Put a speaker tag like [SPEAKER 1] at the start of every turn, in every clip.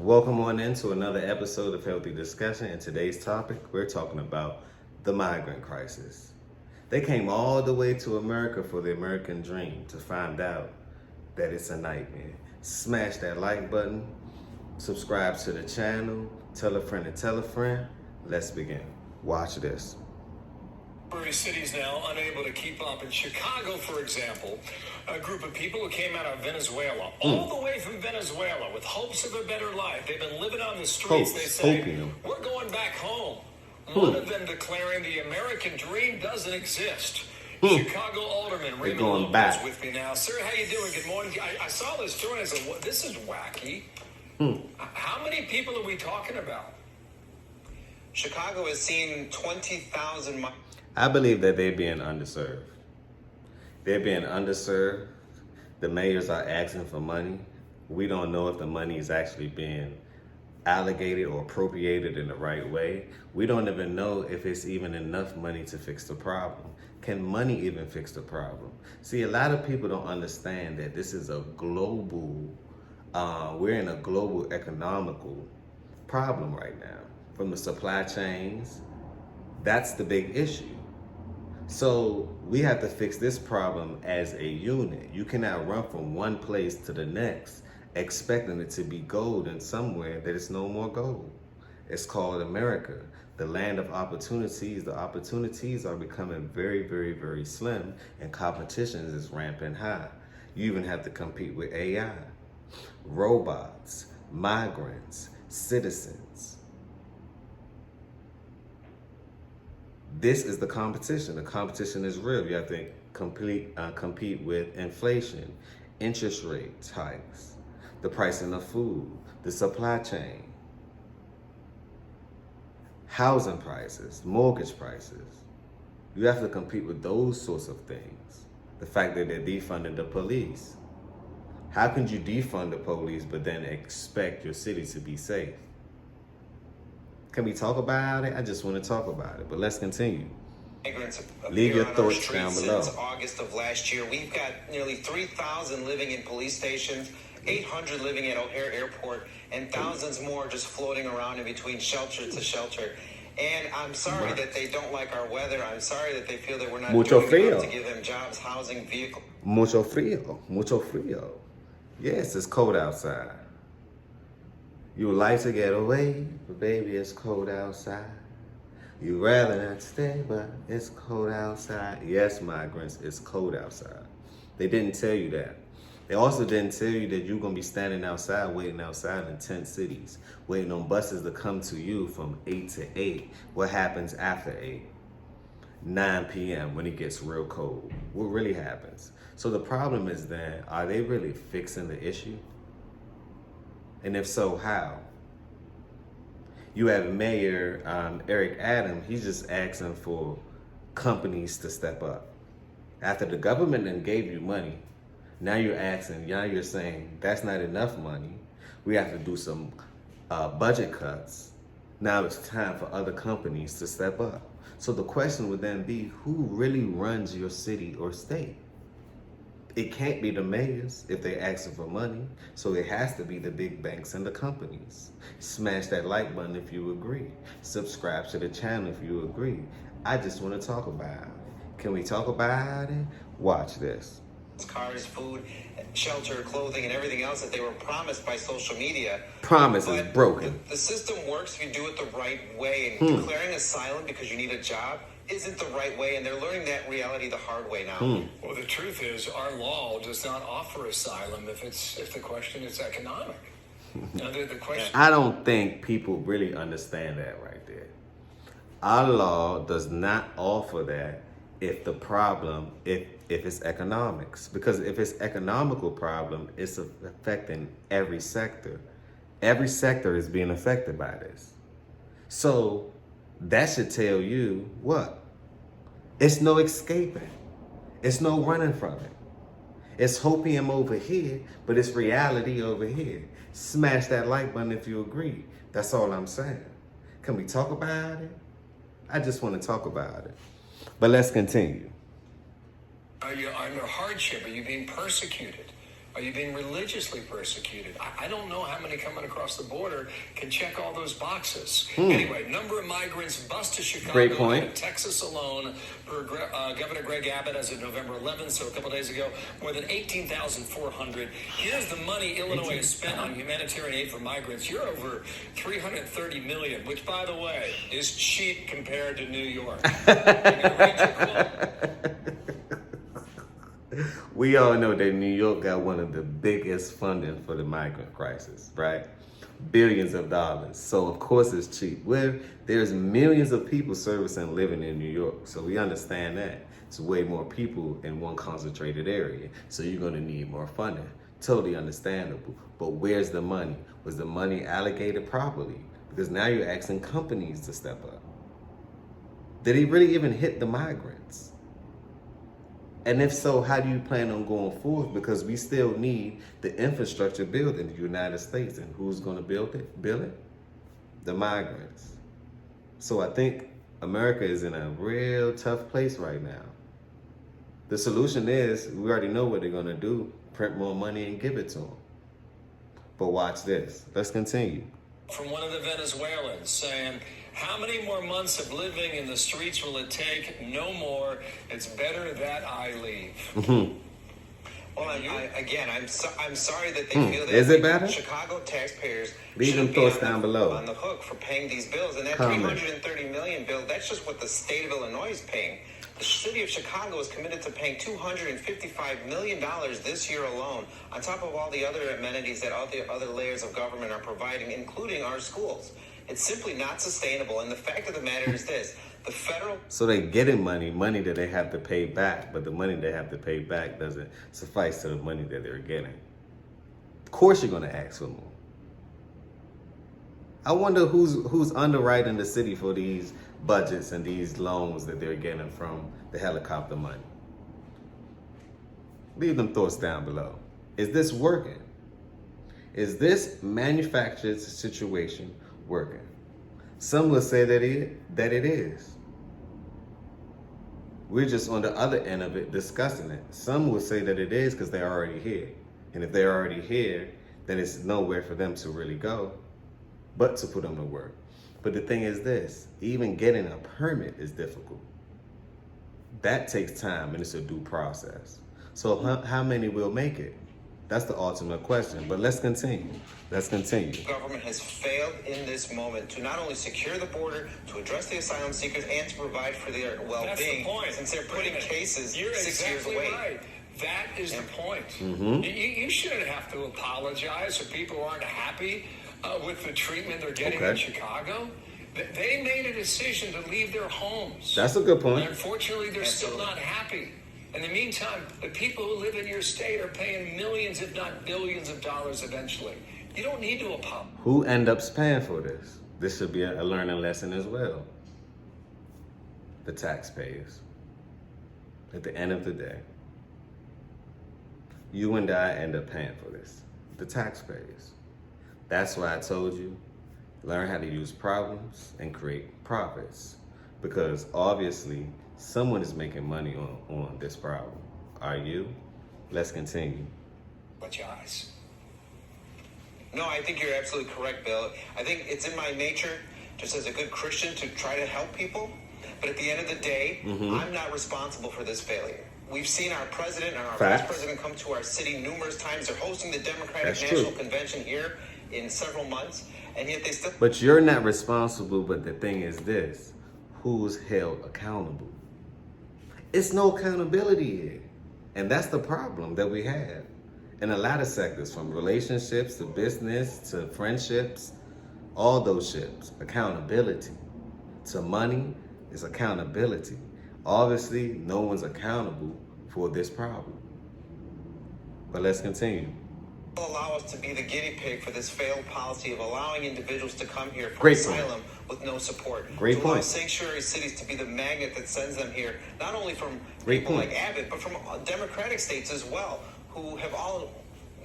[SPEAKER 1] Welcome on into another episode of Healthy Discussion. In today's topic, we're talking about the migrant crisis. They came all the way to America for the American dream to find out that it's a nightmare. Smash that like button, subscribe to the channel, tell a friend to tell a friend. Let's begin. Watch this.
[SPEAKER 2] Cities now unable to keep up. In Chicago, for example, a group of people who came out of Venezuela, all the way from Venezuela, with hopes of a better life. They've been living on the streets. They say, we're going back home. One of them declaring the American dream doesn't exist. Chicago Alderman Raymond Lopez is with me now. Sir, how you doing? Good morning. I saw this story and I said, well, this is wacky. How many people are we talking about?
[SPEAKER 3] Chicago has seen 20,000...
[SPEAKER 1] I believe that they're being underserved. They're being underserved. The mayors are asking for money. We don't know if the money is actually being allocated or appropriated in the right way. We don't even know if it's even enough money to fix the problem. Can money even fix the problem? See, a lot of people don't understand that this is a global, we're in a global economical problem right now. From the supply chains, that's the big issue. So we have to fix this problem as a unit. You cannot run from one place to the next expecting it to be gold in somewhere that is no more gold. It's called America, the land of opportunities. The opportunities are becoming very, very, very slim, and competition is rampant high. You even have to compete with AI, robots, migrants, citizens. This is the competition. The competition is real. You have to compete with inflation, interest rate hikes, the pricing of food, the supply chain, housing prices, mortgage prices. You have to compete with those sorts of things. The fact that they're defunding the police. How can you defund the police but then expect your city to be safe? Can we talk about it? I just want to talk about it, but let's continue.
[SPEAKER 3] Migrants
[SPEAKER 1] Leave your thoughts down below.
[SPEAKER 3] Since August of last year, we've got nearly 3,000 living in police stations, 800 living at O'Hare Airport, and thousands more just floating around in between shelter to shelter. And I'm sorry that they don't like our weather. I'm sorry that they feel that we're not doing enough to give them jobs, housing, vehicles.
[SPEAKER 1] Mucho frío. Yes, it's cold outside. You would like to get away, but baby, it's cold outside. You'd rather not stay, but it's cold outside. Yes, migrants, it's cold outside. They didn't tell you that. They also didn't tell you that you're going to be standing outside, waiting outside in tent cities, waiting on buses to come to you from 8 to 8. What happens after 8? 9 p.m. when it gets real cold. What really happens? So the problem is then, are they really fixing the issue? And if so, how? You have Mayor Eric Adams. He's just asking for companies to step up. After the government then gave you money, now you're saying that's not enough money. We have to do some budget cuts. Now it's time for other companies to step up. So the question would then be, who really runs your city or state? It can't be the mayors if they're asking for money, so it has to be the big banks and the companies. Smash that like button if you agree. Subscribe to the channel if you agree. I just want to talk about it. Can we talk about it? Watch this.
[SPEAKER 3] Cars, food, shelter, clothing, and everything else that they were promised by social media.
[SPEAKER 1] Promise is broken.
[SPEAKER 3] The system works if you do it the right way, and declaring asylum because you need a job isn't the right way, and they're learning that reality the hard way now.
[SPEAKER 2] Well, the truth is, our law does not offer asylum if the question is economic. Now, the question.
[SPEAKER 1] I don't think people really understand that right there. Our law does not offer that if the problem, if it's economics. Because if it's economical problem, it's affecting every sector. Every sector is being affected by this. So that should tell you what? It's no escaping. It's no running from it. It's hopium over here, but it's reality over here. Smash that like button if you agree. That's all I'm saying. Can we talk about it? I just want to talk about it. But let's continue.
[SPEAKER 2] Are you under hardship? Are you being persecuted? Are you being religiously persecuted? I don't know how many coming across the border can check all those boxes. Anyway, number of migrants bust to Chicago.
[SPEAKER 1] Great point.
[SPEAKER 2] In Texas alone, per Governor Greg Abbott as of November 11th, so a couple days ago, more than 18,400. Here's the money Illinois has spent on humanitarian aid for migrants. You're over $330 million, which, by the way, is cheap compared to New York.
[SPEAKER 1] We all know that New York got one of the biggest funding for the migrant crisis, right? Billions of dollars. So of course it's cheap. Well, there's millions of people servicing living in New York. So we understand that. It's way more people in one concentrated area. So you're going to need more funding. Totally understandable. But where's the money? Was the money allocated properly? Because now you're asking companies to step up. Did he really even hit the migrants? And if so, how do you plan on going forward? Because we still need the infrastructure built in the United States. And who's going to build it? The migrants. So I think America is in a real tough place right now. The solution is, we already know what they're going to do. Print more money and give it to them. But watch this. Let's continue.
[SPEAKER 2] From one of the Venezuelans saying, how many more months of living in the streets will it take? No more. It's better that I leave.
[SPEAKER 3] Well, I'm sorry that they feel that
[SPEAKER 1] Is it better?
[SPEAKER 3] Chicago taxpayers
[SPEAKER 1] Leave them thoughts down below.
[SPEAKER 3] On the hook for paying these bills. And that
[SPEAKER 1] Comment.
[SPEAKER 3] $330 million bill, that's just what the state of Illinois is paying. The city of Chicago is committed to paying $255 million this year alone, on top of all the other amenities that all the other layers of government are providing, including our schools. It's simply not sustainable. And the fact of the matter is this, the federal...
[SPEAKER 1] So they're getting money that they have to pay back, but the money they have to pay back doesn't suffice to the money that they're getting. Of course you're going to ask for more. I wonder who's underwriting the city for these budgets and these loans that they're getting from the helicopter money. Leave them thoughts down below. Is this working? Is this manufactured situation working? Some will say that it is. We're just on the other end of it discussing it. Some will say that it is because they're already here. And if they're already here, then it's nowhere for them to really go but to put them to work. But the thing is this, even getting a permit is difficult. That takes time and it's a due process. So how many will make it? That's the ultimate question. But let's continue. Let's continue.
[SPEAKER 3] The government has failed in this moment to not only secure the border, to address the asylum seekers, and to provide for their well-being.
[SPEAKER 2] That's the point.
[SPEAKER 3] Since they're putting cases
[SPEAKER 2] You're
[SPEAKER 3] 6
[SPEAKER 2] exactly
[SPEAKER 3] years away.
[SPEAKER 2] right. That is the point.
[SPEAKER 1] Mm-hmm.
[SPEAKER 2] You shouldn't have to apologize for people who aren't happy with the treatment they're getting in Chicago. They made a decision to leave their homes.
[SPEAKER 1] That's a good point.
[SPEAKER 2] And unfortunately, they're still not happy. In the meantime, the people who live in your state are paying millions, if not billions of dollars eventually. You don't need to apologize.
[SPEAKER 1] Who end up paying for this? This should be a learning lesson as well. The taxpayers. At the end of the day, you and I end up paying for this. The taxpayers. That's why I told you, learn how to use problems and create profits. Because obviously, someone is making money on this problem. Are you? Let's continue.
[SPEAKER 2] Apologize.
[SPEAKER 3] No, I think you're absolutely correct, Bill. I think it's in my nature, just as a good Christian, to try to help people. But at the end of the day, I'm not responsible for this failure. We've seen our president and our vice president come to our city numerous times. They're hosting the Democratic National Convention here in several months, and yet they still...
[SPEAKER 1] But you're not responsible, but the thing is this, who's held accountable? It's no accountability here. And that's the problem that we have in a lot of sectors, from relationships to business to friendships, all those ships. Accountability. To money is accountability. Obviously, no one's accountable for this problem. But let's continue.
[SPEAKER 3] Allow us to be the guinea pig for this failed policy of allowing individuals to come here for asylum with no support.
[SPEAKER 1] Great point.
[SPEAKER 3] Allow sanctuary cities to be the magnet that sends them here, not only from people like Abbott, but from Democratic states as well, who have all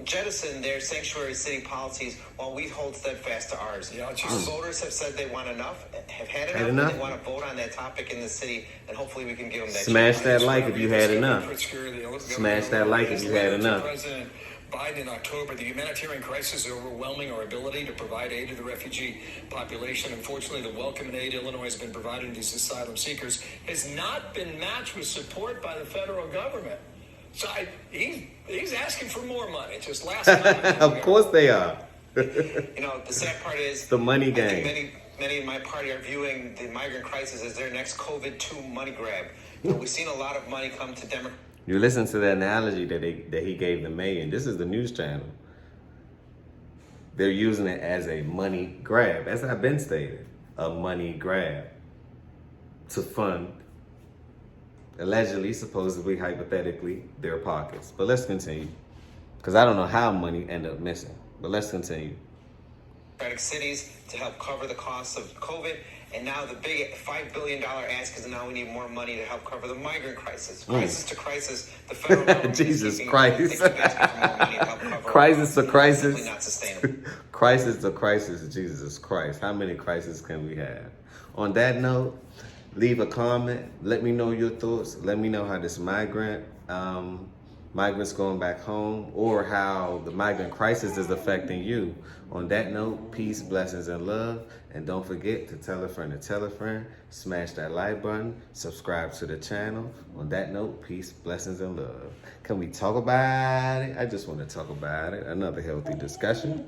[SPEAKER 3] jettisoned their sanctuary city policies while we hold steadfast to ours. Our voters have said they want enough, have had enough, and they want to vote on that topic in the city, and hopefully we can give them that.
[SPEAKER 1] Smash that like if you had enough. Smash that like if you had enough.
[SPEAKER 2] Biden in October, the humanitarian crisis is overwhelming our ability to provide aid to the refugee population. Unfortunately, the welcome and aid Illinois has been providing these asylum seekers has not been matched with support by the federal government. So he's asking for more money. Just last night.
[SPEAKER 1] Of course they are.
[SPEAKER 3] You know, the sad part is
[SPEAKER 1] The money
[SPEAKER 3] I
[SPEAKER 1] game.
[SPEAKER 3] think many in my party are viewing the migrant crisis as their next COVID-2 money grab. You know, we've seen a lot of money come to Democrats.
[SPEAKER 1] You listen to the analogy that he gave the mayor. This is the news channel. They're using it as a money grab, as I've been stated, a money grab to fund, allegedly, supposedly, hypothetically, their pockets. But let's continue, because I don't know how money ended up missing. But let's continue.
[SPEAKER 3] Cities to help cover the costs of COVID, and now the big $5 billion ask is now we need more money to help cover the migrant crisis. Crisis to crisis, the federal government
[SPEAKER 1] Jesus
[SPEAKER 3] is
[SPEAKER 1] Christ.
[SPEAKER 3] asking for more money to help cover
[SPEAKER 1] Crisis to
[SPEAKER 3] Simply
[SPEAKER 1] crisis.
[SPEAKER 3] not sustainable.
[SPEAKER 1] Crisis to crisis, Jesus Christ. How many crises can we have? On that note, leave a comment. Let me know your thoughts. Let me know how this migrants going back home, or how the migrant crisis is affecting you. On that note, peace, blessings, and love. And don't forget to tell a friend to tell a friend. Smash that like button. Subscribe to the channel. On that note, peace, blessings, and love. Can we talk about it? I just want to talk about it. Another healthy discussion.